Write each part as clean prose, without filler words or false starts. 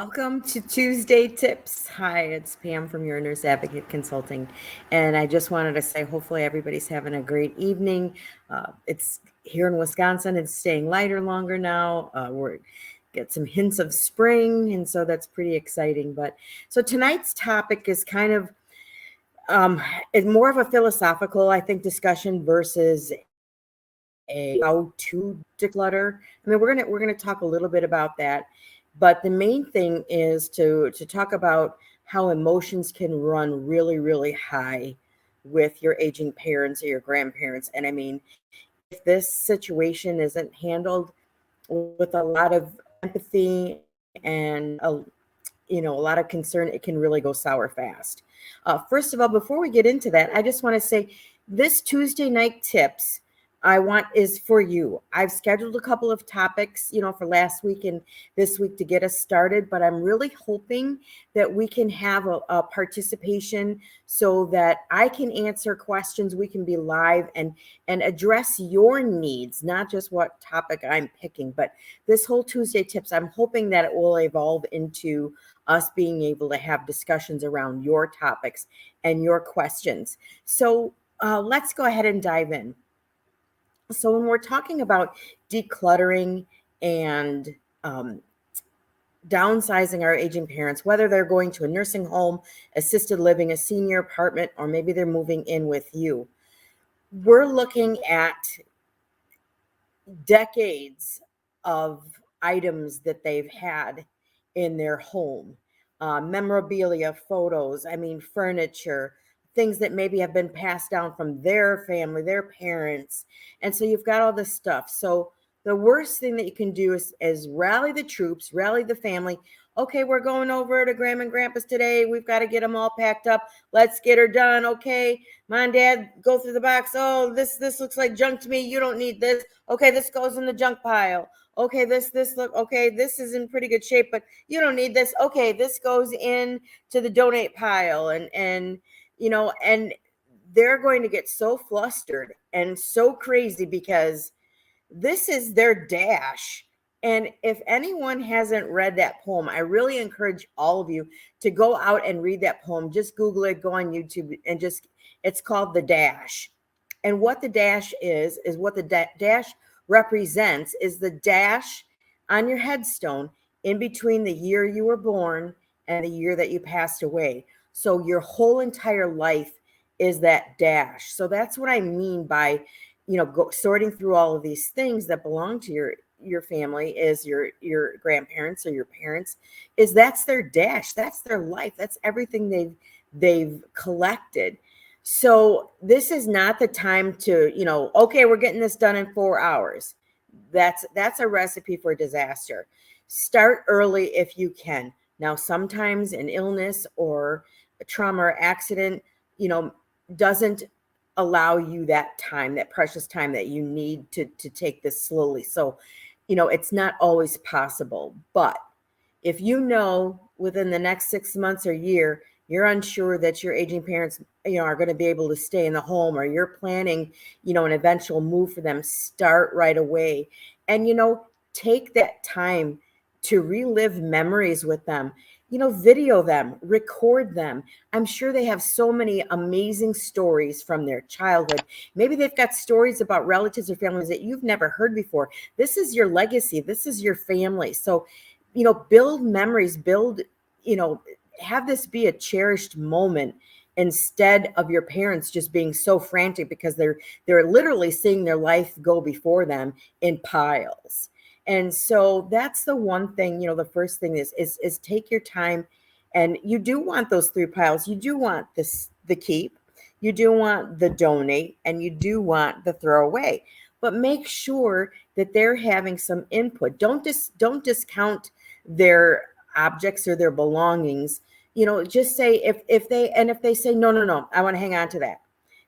Welcome to Tuesday Tips. Hi, it's Pam from Your Nurse Advocate Consulting. And I just wanted to say, hopefully, everybody's having a great evening. It's here in Wisconsin, it's staying lighter longer now. We're get some hints of spring, and so that's pretty exciting. But so tonight's topic is kind of is more of a philosophical, I think, discussion versus a how to declutter. I mean, we're gonna talk a little bit about that, but the main thing is to talk about how emotions can run really, really high with your aging parents or your grandparents. And I mean, if this situation isn't handled with a lot of empathy and a lot of concern, it can really go sour fast. First of all, before we get into that, I just want to say this Tuesday night tips I want is for you. I've scheduled a couple of topics, for last week and this week to get us started, but I'm really hoping that we can have a participation so that I can answer questions. We can be live and address your needs, not just what topic I'm picking, but this whole Tuesday tips, I'm hoping that it will evolve into us being able to have discussions around your topics and your questions. So let's go ahead and dive in. So when we're talking about decluttering and downsizing our aging parents, whether they're going to a nursing home, assisted living, a senior apartment, or maybe they're moving in with you, we're looking at decades of items that they've had in their home, memorabilia, photos, furniture, things that maybe have been passed down from their family, their parents. And so you've got all this stuff. So the worst thing that you can do is rally the troops, rally the family. Okay, we're going over to Grandma and Grandpa's today. We've got to get them all packed up. Let's get her done. Okay, Mom, Dad, go through the box. Oh, this looks like junk to me. You don't need this. Okay, this goes in the junk pile. Okay, this look. Okay, this is in pretty good shape, but you don't need this. Okay, this goes in to the donate pile, and they're going to get so flustered and so crazy because this is their dash. And if anyone hasn't read that poem, I really encourage all of you to go out and read that poem. Just Google it, go on YouTube, and it's called The Dash. And what the dash is what the dash represents is the dash on your headstone in between the year you were born and the year that you passed away. So your whole entire life is that dash. So that's what I mean by sorting through all of these things that belong to your family, is your grandparents or your parents, is that's their dash, that's their life, that's everything they've collected. So this is not the time to okay, we're getting this done in 4 hours. That's a recipe for disaster. Start early if you can. Now sometimes an illness or a trauma or accident doesn't allow you that time, that precious time that you need to take this slowly. So, it's not always possible. But if within the next 6 months or year, you're unsure that your aging parents, are going to be able to stay in the home, or you're planning, an eventual move for them, start right away. And, take that time to relive memories with them. Video them, record them. I'm sure they have so many amazing stories from their childhood. Maybe they've got stories about relatives or families that you've never heard before. This is your legacy. This is your family. So, build memories, have this be a cherished moment instead of your parents just being so frantic because they're literally seeing their life go before them in piles. And so that's the one thing, the first thing is take your time. And you do want those 3 piles. You do want the keep, you do want the donate, and you do want the throw away. But make sure that they're having some input. Don't discount their objects or their belongings. Just say if they say no, I want to hang on to that,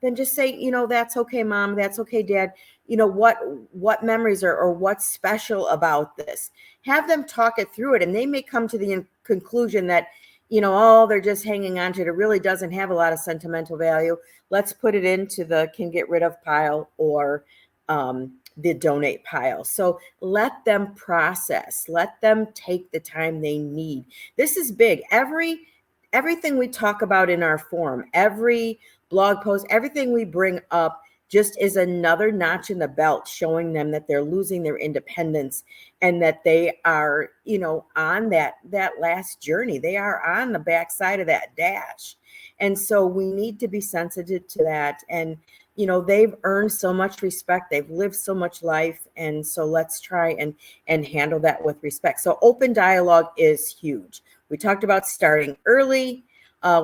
then just say, that's okay, Mom, that's okay, Dad. What memories or what's special about this. Have them talk it through it, and they may come to the conclusion that, they're just hanging on to it. It really doesn't have a lot of sentimental value. Let's put it into the can get rid of pile, or the donate pile. So let them process, let them take the time they need. This is big. Everything we talk about in our forum, every blog post, everything we bring up just is another notch in the belt, showing them that they're losing their independence and that they are, on that last journey. They are on the backside of that dash. And so we need to be sensitive to that. And, they've earned so much respect. They've lived so much life. And so let's try and handle that with respect. So open dialogue is huge. We talked about starting early.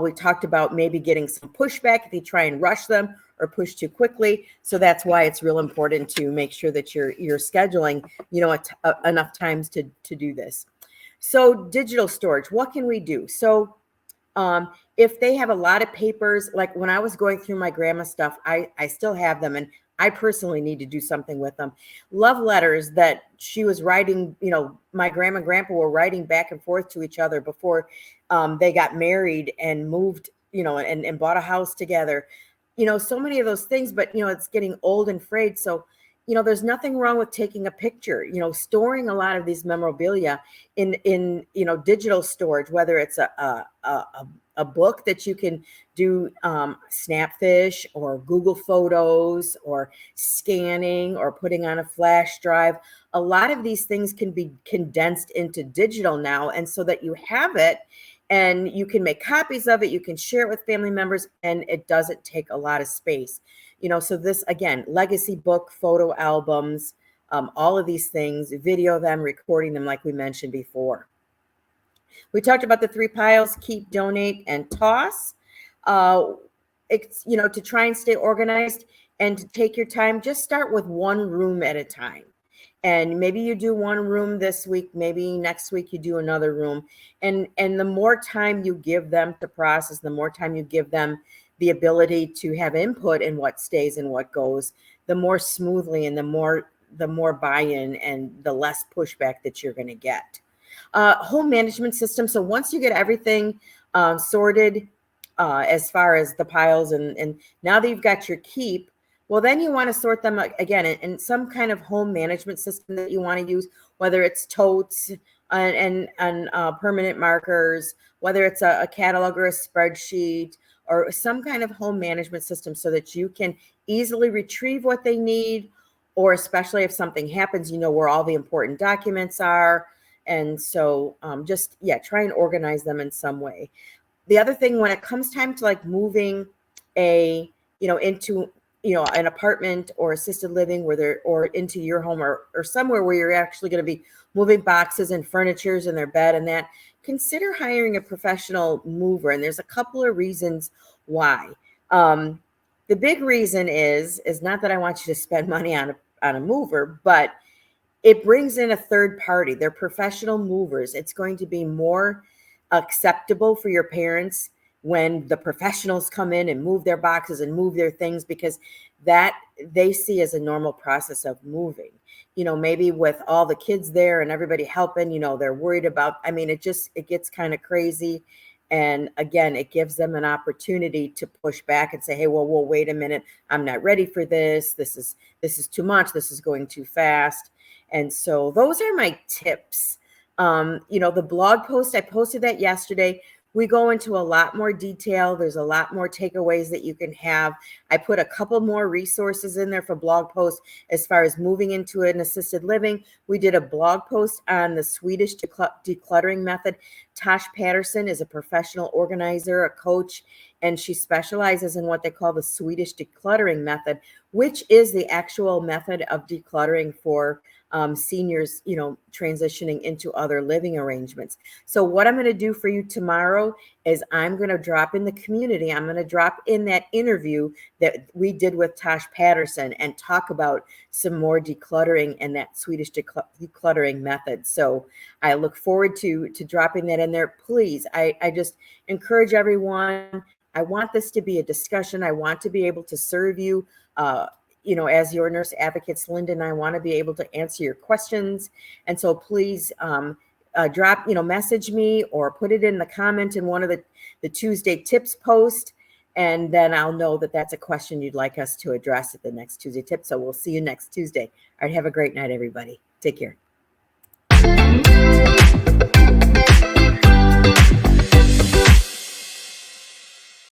We talked about maybe getting some pushback if you try and rush them or push too quickly. So that's why it's real important to make sure that you're scheduling, enough times to do this. So digital storage, what can we do? So if they have a lot of papers, like when I was going through my grandma's stuff, I still have them, and I personally need to do something with them. Love letters that she was writing, my grandma and grandpa were writing back and forth to each other before they got married and moved, and bought a house together. So many of those things, but, it's getting old and frayed. So, there's nothing wrong with taking a picture, storing a lot of these memorabilia in digital storage, whether it's a book that you can do Snapfish or Google Photos or scanning or putting on a flash drive. A lot of these things can be condensed into digital now, and so that you have it and you can make copies of it, you can share it with family members, and it doesn't take a lot of space. So this, again, legacy book, photo albums, all of these things, video them, recording them, like we mentioned before. We talked about the 3 piles: keep, donate, and toss. It's, to try and stay organized and to take your time. Just start with one room at a time. And maybe you do one room this week, maybe next week you do another room. And the more time you give them to process, the more time you give them the ability to have input in what stays and what goes, the more smoothly and the more buy-in and the less pushback that you're going to get. Home management system. So once you get everything sorted as far as the piles, and now that you've got your keep, well, then you want to sort them again in some kind of home management system that you want to use, whether it's totes and permanent markers, whether it's a catalog or a spreadsheet or some kind of home management system, so that you can easily retrieve what they need, or especially if something happens, where all the important documents are. And so try and organize them in some way. The other thing, when it comes time to like moving into an apartment or assisted living or into your home or somewhere where you're actually going to be moving boxes and furnitures in their bed and that, consider hiring a professional mover. And there's a couple of reasons why. The big reason is not that I want you to spend money on a mover, but it brings in a third party. They're professional movers. It's going to be more acceptable for your parents when the professionals come in and move their boxes and move their things, because that they see as a normal process of moving. Maybe with all the kids there and everybody helping, they're worried about, it gets kind of crazy. And again, it gives them an opportunity to push back and say, hey, well, wait a minute. I'm not ready for this. This is too much. This is going too fast. And so those are my tips. The blog post, I posted that yesterday. We go into a lot more detail. There's a lot more takeaways that you can have. I put a couple more resources in there for blog posts as far as moving into an assisted living. We did a blog post on the Swedish decluttering method. Tosh Patterson is a professional organizer, a coach, and she specializes in what they call the Swedish decluttering method, which is the actual method of decluttering for seniors, transitioning into other living arrangements. So what I'm going to do for you tomorrow is I'm going to drop in the community. I'm going to drop in that interview that we did with Tosh Patterson and talk about some more decluttering and that Swedish decluttering method. So I look forward to dropping that in there. Please, I just encourage everyone. I want this to be a discussion. I want to be able to serve you, as your nurse advocates. Linda and I want to be able to answer your questions. And so please message me or put it in the comment in one of the Tuesday tips post. And then I'll know that that's a question you'd like us to address at the next Tuesday tip. So we'll see you next Tuesday. All right. Have a great night, everybody. Take care.